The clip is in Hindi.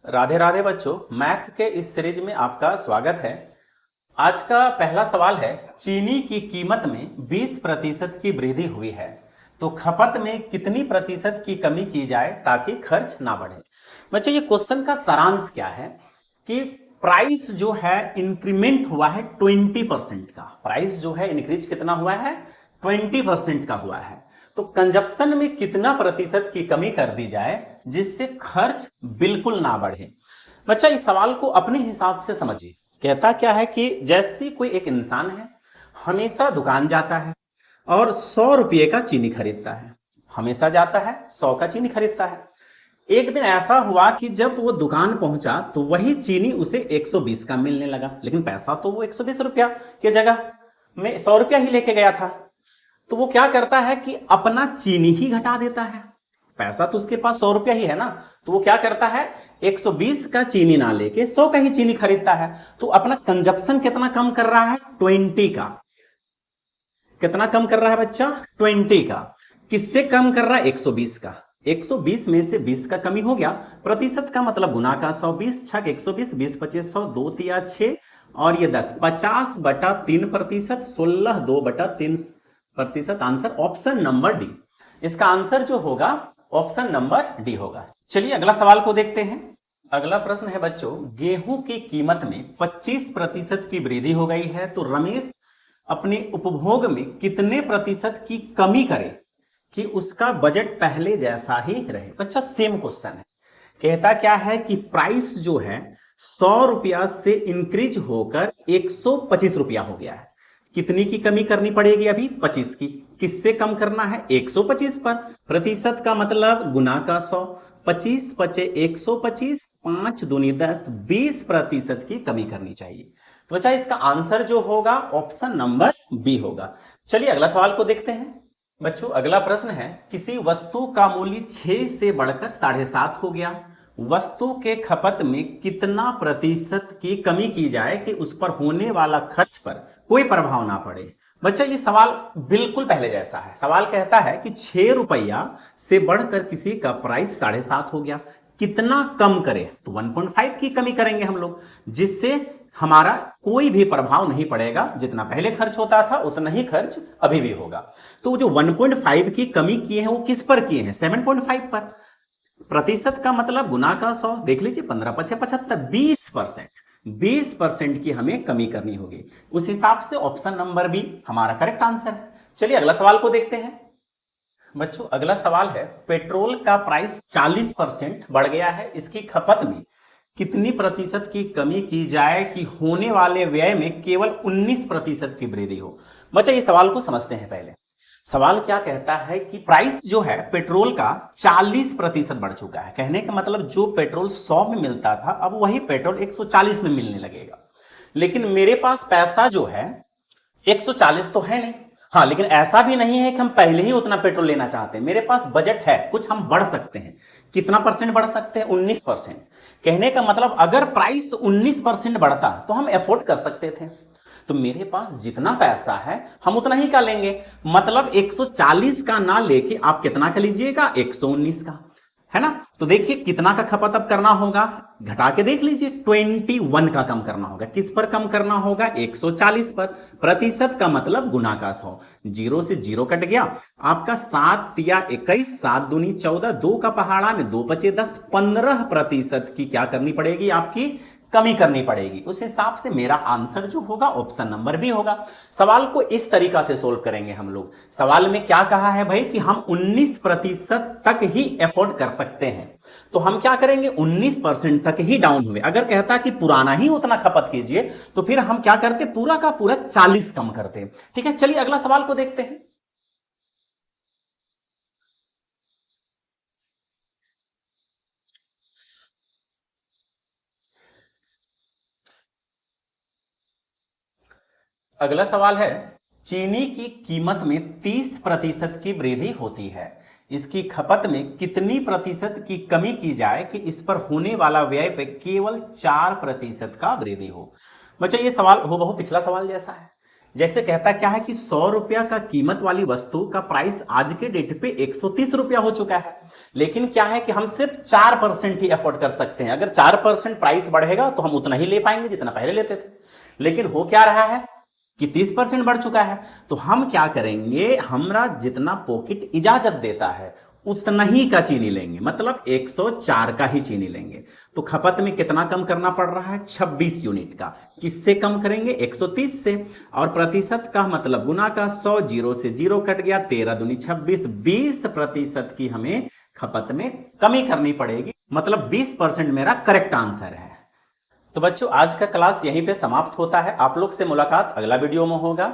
राधे राधे बच्चों, मैथ के इस सीरीज में आपका स्वागत है। आज का पहला सवाल है, चीनी की कीमत में 20% की वृद्धि हुई है तो खपत में कितनी प्रतिशत की कमी की जाए ताकि खर्च ना बढ़े। बच्चों, ये क्वेश्चन का सारांश क्या है कि प्राइस जो है इंक्रीमेंट हुआ है 20% का। प्राइस जो है इंक्रीज कितना हुआ है? 20% का हुआ है। तो कंजप्शन में कितना प्रतिशत की कमी कर दी जाए जिससे खर्च बिल्कुल ना बढ़े। बच्चा, इस सवाल को अपने हिसाब से समझिए। कहता क्या है कि जैसे कोई एक इंसान है, हमेशा दुकान जाता है और 100 रुपये का चीनी खरीदता है। हमेशा जाता है, 100 का चीनी खरीदता है। एक दिन ऐसा हुआ कि जब वो दुकान पहुंचा तो वही चीनी उसे 120 का मिलने लगा, लेकिन पैसा तो वो 120 रुपया की जगह में 100 रुपया ही लेके गया था। तो वो क्या करता है कि अपना चीनी ही घटा देता है। पैसा तो उसके पास 100 रुपया ही है ना, तो वो क्या करता है 120 का चीनी ना लेके 100 का ही चीनी खरीदता है। तो अपना कंजप्शन कितना कम कर रहा है? 20 का। कितना कम कर रहा है बच्चा? 20 का। किससे कम कर रहा है? 120 का। 120 में से 20 का कमी हो गया। प्रतिशत का मतलब गुना का 100, 20 छक 120, 20 25 100, 2 तिया 6 और ये 10, 50/3%, 16 2/3%। Answer option number D. इसका आंसर जो होगा ऑप्शन नंबर डी होगा। चलिए अगला सवाल को देखते हैं। अगला प्रश्न है बच्चों, गेहूं की कीमत में 25% की वृद्धि हो गई है तो रमेश अपने उपभोग में कितने प्रतिशत की कमी करे कि उसका बजट पहले जैसा ही रहे। बच्चा, सेम क्वेश्चन है। कहता क्या है कि प्राइस जो है 100 रुपया से इंक्रीज होकर 125 रुपया हो गया है। कितनी की कमी करनी पड़ेगी? अभी 25 की। किससे कम करना है? 125 पर। प्रतिशत का मतलब गुना का 100, 25 पचे 125, 5 दूनी 10, 20% की कमी करनी चाहिए। तो बच्चा, इसका आंसर जो होगा ऑप्शन नंबर बी होगा। चलिए अगला सवाल को देखते हैं। बच्चों, अगला प्रश्न है, किसी वस्तु का मूल्य 6 से बढ़कर 7.5 हो गया। वस्तु के खपत में कितना प्रतिशत की कमी की जाए कि उस पर होने वाला खर्च पर कोई प्रभाव ना पड़े। बच्चा, ये सवाल बिल्कुल पहले जैसा है। सवाल कहता है कि 6 रुपया से बढ़कर किसी का प्राइस 7.5 हो गया, कितना कम करे? तो 1.5 की कमी करेंगे हम लोग, जिससे हमारा कोई भी प्रभाव नहीं पड़ेगा। जितना पहले खर्च होता था उतना ही खर्च अभी भी होगा। तो जो 1.5 की कमी किए हैं वो किस पर किए हैं? 7.5 पर। प्रतिशत का मतलब गुना का 100। देख लीजिए, 15 पचे 75, 20%। 20% की हमें कमी करनी होगी। उस हिसाब से ऑप्शन नंबर बी हमारा करेक्ट आंसर है। चलिए अगला सवाल को देखते हैं। बच्चों, अगला सवाल है, पेट्रोल का प्राइस 40% बढ़ गया है। इसकी खपत में कितनी प्रतिशत की कमी की जाए कि होने वाले व्यय में केवल 19% की वृद्धि हो। बच्चा, इस सवाल को समझते हैं पहले। सवाल क्या कहता है कि प्राइस जो है पेट्रोल का 40% बढ़ चुका है। कहने का मतलब जो पेट्रोल 100 में मिलता था अब वही पेट्रोल 140 में मिलने लगेगा। लेकिन मेरे पास पैसा जो है 140 तो है नहीं। हाँ, लेकिन ऐसा भी नहीं है कि हम पहले ही उतना पेट्रोल लेना चाहते हैं। मेरे पास बजट है, कुछ हम बढ़ सकते हैं। कितना परसेंट बढ़ सकते हैं? 19%। कहने का मतलब अगर प्राइस 19% बढ़ता तो हम अफोर्ड कर सकते थे। तो मेरे पास जितना पैसा है हम उतना ही का लेंगे। मतलब 140 का ना लेके आप कितना का लीजिएगा? 119 का, है ना। तो देखिए कितना का खपत अब करना होगा, घटा के देख लीजिए, 21 का कम करना होगा। किस पर कम करना होगा? 140 पर। प्रतिशत का मतलब गुना का 100। 0 से 0 कट गया आपका, 7 तिया 21, 7 दूनी 14, 2 का पहाड़ा में 2 बचे 10, 15% की क्या करनी पड़ेगी? आपकी कमी करनी पड़ेगी। उस हिसाब से मेरा आंसर जो होगा ऑप्शन नंबर बी होगा। सवाल को इस तरीका से सोल्व करेंगे हम लोग। सवाल में क्या कहा है भाई कि हम 19% तक ही एफोर्ड कर सकते हैं, तो हम क्या करेंगे? 19% तक ही डाउन हुए। अगर कहता कि पुराना ही उतना खपत कीजिए तो फिर हम क्या करते? पूरा का पूरा 40 कम करते। ठीक है, चलिए अगला सवाल को देखते हैं। अगला सवाल है, चीनी की कीमत में 30% की वृद्धि होती है। इसकी खपत में कितनी प्रतिशत की कमी की जाए कि इस पर होने वाला व्यय पे केवल 4% का वृद्धि हो। बच्चों, ये सवाल हो बहु पिछला सवाल जैसा है। जैसे कहता क्या है कि 100 रुपया का कीमत वाली वस्तु का प्राइस आज के डेट पे 130 रुपया हो चुका है, लेकिन क्या है कि हम सिर्फ 4% ही अफोर्ड कर सकते हैं। अगर 4% प्राइस बढ़ेगा तो हम उतना ही ले पाएंगे जितना पहले लेते थे, लेकिन हो क्या रहा है कि 30% बढ़ चुका है। तो हम क्या करेंगे, हमरा जितना पॉकेट इजाजत देता है उतना ही का चीनी लेंगे, मतलब 104 का ही चीनी लेंगे। तो खपत में कितना कम करना पड़ रहा है, 26 यूनिट का। किससे कम करेंगे, 130 से। और प्रतिशत का मतलब गुना का 100, जीरो से जीरो कट गया, 13 दूनी 26, 20% की हमें खपत में कमी करनी पड़ेगी, मतलब 20% मेरा करेक्ट आंसर है। तो बच्चों आज का क्लास यहीं पे समाप्त होता है। आप लोग से मुलाकात अगला वीडियो में होगा।